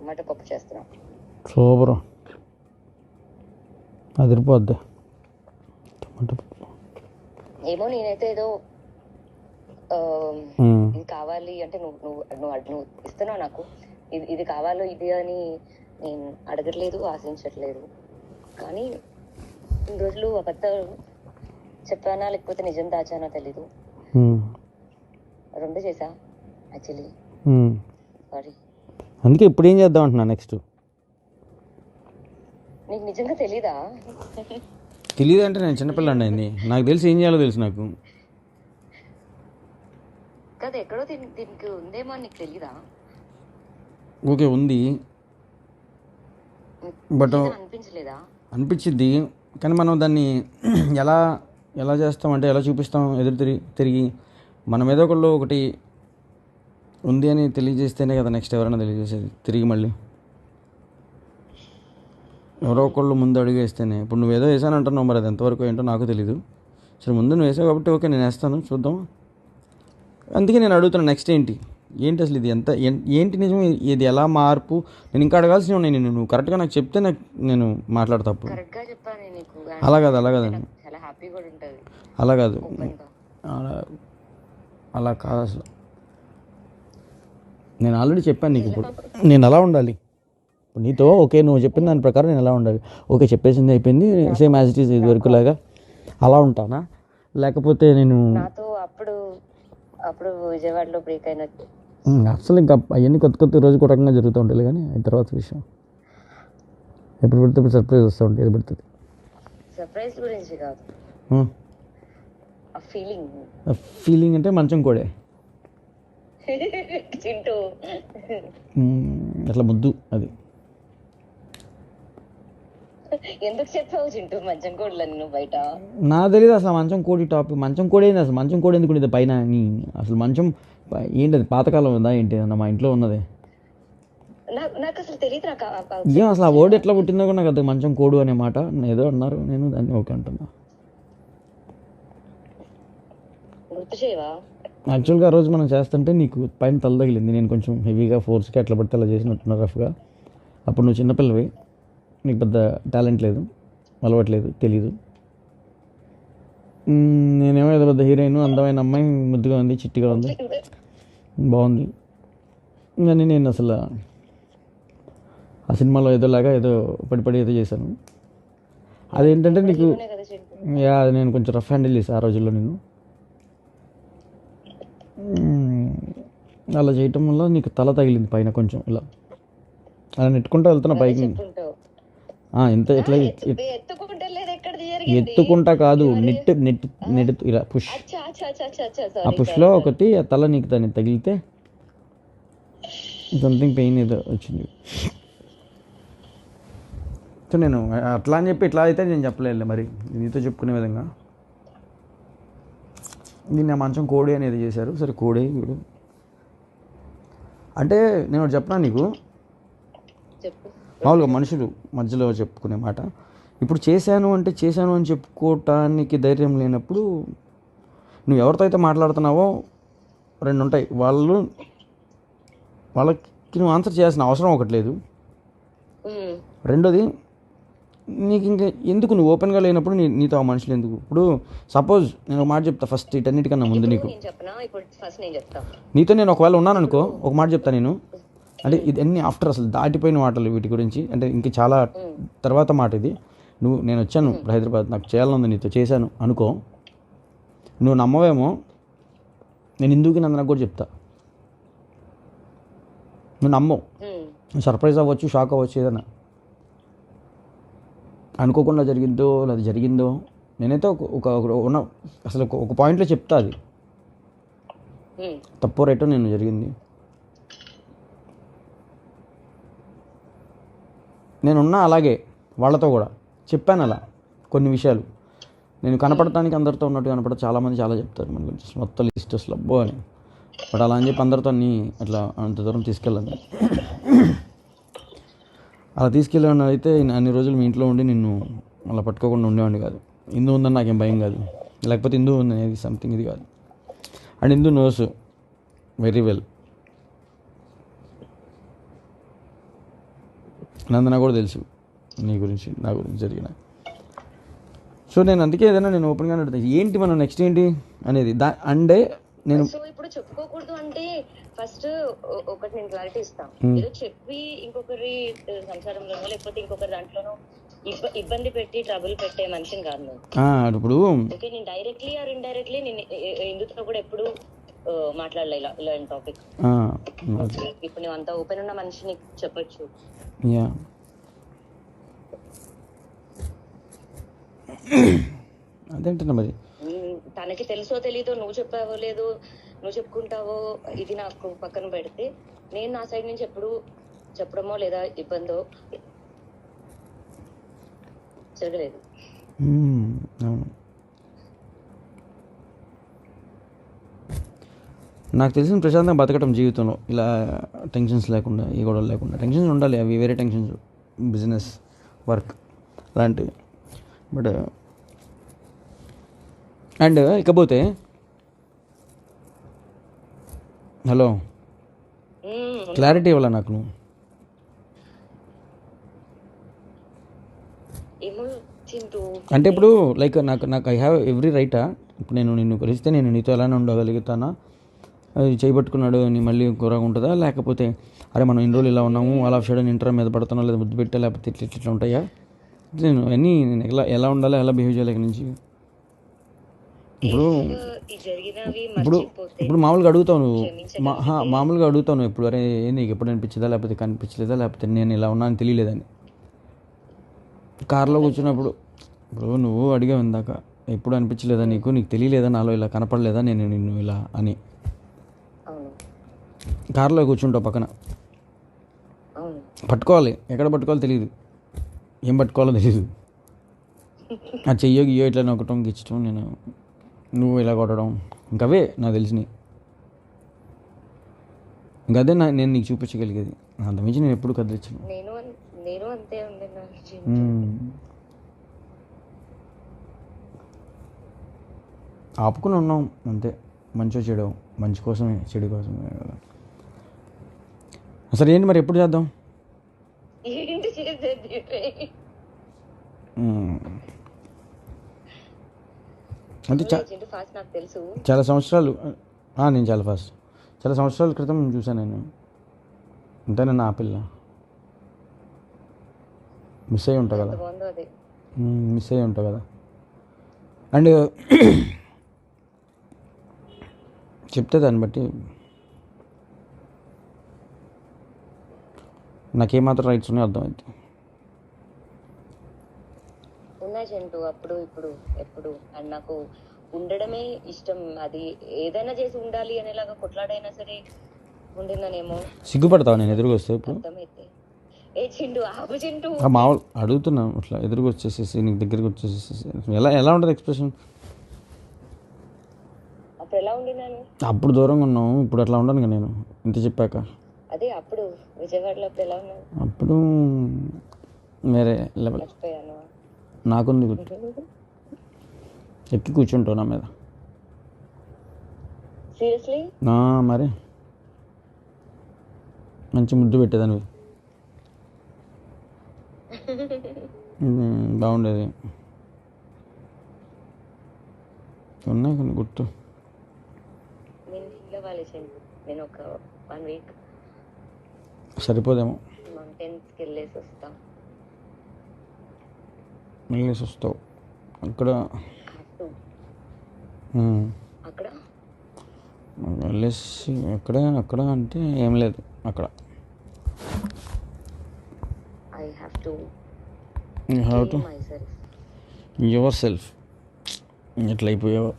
Tomato పప్పు చేస్తున్నా. Super, అదిరిపోద్ది tomato పప్పు. ఏమో నేనైతే ఏదో ఇది కావాలి అంటే నువ్వు ఇస్తున్నావు నాకు, ఇది కావాలో ఇది అని నేను అడగట్లేదు, ఆశించట్లేదు. కానీ ఇన్ని రోజులు అబద్ధాలు చెప్పానా లేకపోతే నిజం దాచానో తెలీదు. రెండు చేసా యాక్చువల్లీ. సారీ. అందుకే ఇప్పుడు ఏం చేద్దాం అంటున్నా నెక్స్ట్. నీకు నిజంగా తెలీదా? తెలియదు అంటే నేను చిన్నపిల్లండి అయింది, నాకు తెలిసి ఏం చేయాలో తెలుసు నాకు. కదా ఎక్కడో దీనికి ఉందేమో అని నీకు తెలీదా? ఓకే ఉంది, బట్ అనిపించలేదా? అనిపించిద్ది, కానీ మనం దాన్ని ఎలా ఎలా చేస్తాం అంటే ఎలా చూపిస్తాం, ఎదురు తిరిగి మనం ఏదో ఒకటి ఉంది అని తెలియజేస్తేనే కదా నెక్స్ట్ ఎవరైనా తెలియజేసేది. తిరిగి మళ్ళీ ఎవరో ఒకళ్ళు ముందు అడుగు వేస్తేనే. ఇప్పుడు నువ్వు ఏదో వేసాను అంటున్నావు, మరి అది ఎంతవరకు ఏంటో నాకు తెలీదు. సరే ముందు నువ్వు వేసావు కాబట్టి ఓకే నేను వేస్తాను, చూద్దాం. అందుకే నేను అడుగుతున్నాను నెక్స్ట్ ఏంటి అసలు ఇది ఎంత ఏంటి నిజం, ఇది ఎలా మార్పు. నేను ఇంకా అడగాల్సినవి ఉన్నాయి, నువ్వు కరెక్ట్గా నాకు చెప్తే నేను మాట్లాడతా. అప్పుడు అలా కాదు అలా కాదు అలా కాదు అసలు. నేను ఆల్రెడీ చెప్పాను నీకు ఇప్పుడు నేను ఎలా ఉండాలి. నీతో ఓకే నువ్వు చెప్పిన దాని ప్రకారం నేను ఎలా ఉండాలి. ఓకే చెప్పేసింది అయిపోయింది, సేమ్ యాజ్ ఇట్ ఈస్ ఇది వరకు లాగా అలా ఉంటానా, లేకపోతే నేను అప్పుడు విజయవాడలో బ్రేక్ అయినట్టు అసలు ఇంకా అవన్నీ కొత్త రోజు ఒక రకంగా జరుగుతూ ఉంటాయి. కానీ తర్వాత విషయం ఎప్పుడు పడితే ఇప్పుడు సర్ప్రైజ్ వస్తూ ఉంటుంది, ఏది పడుతుంది. సర్ప్రైజ్ గురించి కాదు, ఫీలింగ్ అంటే మంచం కోడే అట్లా ముద్దు. అది ఎందుకు చెప్పావు చింటూ మంచం కోడలని నువ్వు బయట? నాకు తెలియదు అసలు మంచం కోడి టాపిక్. మంచం కోడి ఏంది అసలు? మంచం కోడి ఎందుకు ఉండేది పైన అని? అసలు మంచం ఏంటి అది? పాతకాలం ఉందా ఏంటి? మా ఇంట్లో ఉన్నది. నాకు అసలు తెలియదు. ఏం అసలు ఆ వర్డ్ ఎట్లా పుట్టిందో కూడా నాకు అది మంచం కోడు అనే మాట ఏదో అన్నారు, నేను దాన్ని ఓకే అంటున్నా. గుర్తు చేయవా? యాక్చువల్గా ఆ రోజు మనం చేస్తుంటే నీకు పైన తల తగిలింది, నేను కొంచెం హెవీగా ఫోర్స్గా ఎట్లా పడితే అలా చేసినట్టున్నా రఫ్గా. అప్పుడు నువ్వు చిన్నపిల్లవి, నీకు పెద్ద టాలెంట్ లేదు, అలవాట్లేదు, తెలీదు. నేనేమో ఏదో పెద్ద హీరోయిన్, అందమైన అమ్మాయి, ముద్దుగా ఉంది, చిట్టిగా ఉంది, బాగుంది. కానీ నేను అసలు ఆ సినిమాలో ఏదోలాగా ఏదో పడి ఏదో చేశాను. అదేంటంటే నీకు అది నేను కొంచెం రఫ్ హ్యాండిల్ చేశాను ఆ రోజుల్లో. నేను అలా చేయటం వల్ల నీకు తల తగిలింది పైన కొంచెం. ఇలా అలా నెట్టుకుంటూ వెళ్తున్నా పైకి. ఎంత ఎట్లా ఎత్తుకుంటా కాదు, నెట్టు ఇలా పుష్. ఆ పుష్లో ఒకటి ఆ తల నీకు దాన్ని తగిలితే సంథింగ్ పెయిన్ ఏదో వచ్చింది. సో నేను అట్లా అని చెప్పి ఇట్లా అయితే నేను చెప్పలేదు, మరి నీతో చెప్పుకునే విధంగా దీన్ని ఆ మంచం కోడి అనేది చేశారు. సరే కోడి వీడు అంటే నేను ఒకటి చెప్పనా నీకు, మామూలుగా మనుషులు మధ్యలో చెప్పుకునే మాట. ఇప్పుడు చేశాను అని చెప్పుకోవటానికి ధైర్యం లేనప్పుడు నువ్వు ఎవరితో అయితే మాట్లాడుతున్నావో రెండు ఉంటాయి. వాళ్ళకి నువ్వు ఆన్సర్ చేయాల్సిన అవసరం ఒకటి లేదు. రెండోది, నీకు ఇంకా ఎందుకు నువ్వు ఓపెన్గా లేనప్పుడు నీతో ఆ మనుషులు ఎందుకు? ఇప్పుడు సపోజ్ నేను ఒక మాట చెప్తా ఫస్ట్, ఇటన్నిటికన్నా ముందు నీకు నీతో నేను ఒకవేళ ఉన్నాను అనుకో, ఒక మాట చెప్తా నేను. అంటే ఇది అన్ని ఆఫ్టర్ అసలు దాటిపోయిన మాటలు వీటి గురించి, అంటే ఇంక చాలా తర్వాత మాట ఇది. నేను వచ్చాను హైదరాబాద్, నాకు చేయాలనుంది, నీతో చేశాను అనుకో, నువ్వు నమ్మవేమో, నేను ఇందుకు నాకు కూడా చెప్తా. నువ్వు నమ్మవు, సర్ప్రైజ్ అవ్వచ్చు, షాక్ అవ్వచ్చు, ఏదైనా అనుకోకుండా జరిగిందో లేదా జరిగిందో. నేనైతే ఉన్న అసలు ఒక పాయింట్లో చెప్తా, అది తప్పో రైటో నేను జరిగింది. నేనున్నా అలాగే వాళ్ళతో కూడా చెప్పాను అలా కొన్ని విషయాలు. నేను కనపడటానికి అందరితో ఉన్నట్టు కనపడ, చాలామంది చాలా చెప్తారు మన గురించి మొత్తం లిస్ట్ అసలు అబ్బో అని. బట్ అలా అని చెప్పి అందరితో అన్నీ అట్లా అంత దూరం తీసుకెళ్ళాను. అలా తీసుకెళ్ళాను అయితే అన్ని రోజులు మీ ఇంట్లో ఉండి నిన్ను అలా పట్టుకోకుండా ఉండేవాడిని కాదు. ఇందు ఉందని నాకేం భయం కాదు, లేకపోతే ఇందు ఉంది అనేది సంథింగ్ ఇది కాదు. And Indu knows very well. Nandana కూడా తెలుసు నీ గురించి, నా గురించి జరిగిన. సో నేను అందుకే ఏదైనా నేను ఓపెన్గానే అడుగుతాను, ఏంటి మనం నెక్స్ట్ ఏంటి అనేది. అంటే నేను సో ఇప్పుడు చెప్పుకోకూడదు అంటే ఫస్ట్ ఒకటి నేను క్లారిటీ ఇస్తాను. ఏదో చెప్పి ఇంకొకరి సంసారంలోనో లేకపోతే ఇంకొకరి దాంట్లోనో ఇబ్బంది పెట్టి ట్రబుల్ పెట్టే మనిషిని కాదు నేను. ఇప్పుడు ఓకే, నేను డైరెక్ట్లీ ఆర్ ఇండైరెక్ట్లీ నేను ఇందుతో కూడా ఎప్పుడు మాట్లాడలే ఇలాంటి టాపిక్. ఇప్పుడు నువ్వు అంత ఓపెన్ ఉన్న మనిషిని చెప్పొచ్చు. యా అదేంటన్నా మరి తనకి తెలుసో తెలీదో, నువ్వు చెప్పావో లేదో, నువ్వు చెప్పుకుంటావో, ఇది నాకు పక్కన పెడితే నేను నా సైడ్ నుంచి ఎప్పుడు చెప్పడమో లేదా ఇబ్బందో జరగలేదు. అవును, నాకు తెలిసిన ప్రశాంతంగా బతకటం జీవితంలో, ఇలా టెన్షన్స్ లేకుండా, ఏ గొడవలు లేకుండా. టెన్షన్స్ ఉండాలి, అవి వేరే టెన్షన్స్, బిజినెస్, వర్క్ అలాంటివి. బట్ అండ్ ఇకపోతే హలో క్లారిటీ ఇవ్వాలా నాకు నువ్వు. అంటే ఇప్పుడు లైక్ నాకు ఐ హ్యావ్ ఎవ్రీ రైటా, ఇప్పుడు నేను నిన్ను కలిస్తే నేను నీతో ఎలానే ఉండగలుగుతానా, అది చేయబట్టుకున్నాడు నీ మళ్ళీ కూరగా ఉంటుందా, లేకపోతే అరే మనం ఇన్ని రోజులు ఇలా ఉన్నాము అలా సడన్ ఇంటర్ మీద పడుతున్నా, లేదా ముద్దు పెట్టా, లేకపోతే ఇట్లా ఉంటాయా, నేను అన్నీ నేను ఎలా ఉండాలో, ఎలా బిహేవ్ చేయాలి ఇక్కడ నుంచి. ఇప్పుడు మామూలుగా అడుగుతావు నువ్వు, మామూలుగా అడుగుతావు నువ్వు ఎప్పుడు, అరే నీకు ఎప్పుడు అనిపించదా, లేకపోతే కనిపించలేదా, లేకపోతే నేను ఇలా ఉన్నాను తెలియలేదని. కార్లో కూర్చున్నప్పుడు ఇప్పుడు నువ్వు అడిగావు ఇందాక, ఎప్పుడు అనిపించలేదా నీకు తెలియలేదా, నాలో ఇలా కనపడలేదా నేను నిన్ను ఇలా అని. కార్లో కూర్చుంటావు పక్కన, పట్టుకోవాలి, ఎక్కడ పట్టుకోవాలో తెలియదు, ఏం పట్టుకోవాలో తెలియదు. ఆ చెయ్యో గియ్యో ఇట్లా నొక్కటం, గిచ్చటం, నువ్వు ఇలా కొట్టడం, ఇంకవే నాకు తెలిసినవి. ఇంకదే నేను నీకు చూపించగలిగేది, అంతమించి నేను ఎప్పుడు కదిలించాను. నేను అంతే ఉంది. ఆపుకుని ఉన్నాం అంతే, మంచో చెడు, మంచి కోసమే చెడు కోసమే కదా. అసలు ఏంటి మరి, ఎప్పుడు చేద్దాం? అంటే చాలా సంవత్సరాలు, నేను చాలా ఫాస్ట్, చాలా సంవత్సరాల క్రితం చూసాను నేను. అంతేనా నా పిల్ల మిస్ అయ్యి ఉంటా కదా, మిస్ అయ్యి ఉంటా కదా. అండ్ చెప్తే దాన్ని బట్టి నాకేమాత్రం రైట్స్ ఉన్నాయో అర్థమైంది. ఉన్నాయి చెంటు, అప్పుడు ఇప్పుడు ఎప్పుడు. అండ్ నాకు ఉండడమే ఇష్టం, అది ఏదైనా చేసి ఉండాలి అనేలాగా కొట్లాడైనా సరే ఉండిందనేమో. సిగ్గుపడతావు నేను ఎదురుగా వస్తే ఇప్పుడు? అర్థమైతే ఏ చింటూ ఆపు చింటూ, మామూలు అడుగుతున్నాను, అట్లా ఎదురుగా వచ్చేసేసి నీకు దగ్గరికి వచ్చేసేసి ఎలా ఉంటుంది ఎక్స్ప్రెషన్? అప్పుడు ఎలా ఉండినాను? అప్పుడు దూరంగా ఉన్నావు, ఇప్పుడు అట్లా ఉండను కదా నేను ఇంత చెప్పాక. అదే అప్పుడు విజయవాడలో అప్పుడు ఎలా ఉన్నాను? అప్పుడు వేరే లెవెల్. మర్చిపోయాను. నాకుంది గుర్తు, ఎక్కి కూర్చుంటావు నా మీద. సీరియస్లీ? మరి మంచి ముద్దు పెట్టేదానివి, బాగుండేది. ఉన్నాయి కొన్ని గుర్తు. నేను ఒక 1 వీక్ సరిపోదేమో, మౌంటైన్స్కి వెళ్ళేసి వస్తావు అక్కడ వెళ్ళేసి అక్కడ అంటే ఏం లేదు అక్కడ. I have to myself. Your self ఎట్లా అయిపోయావు.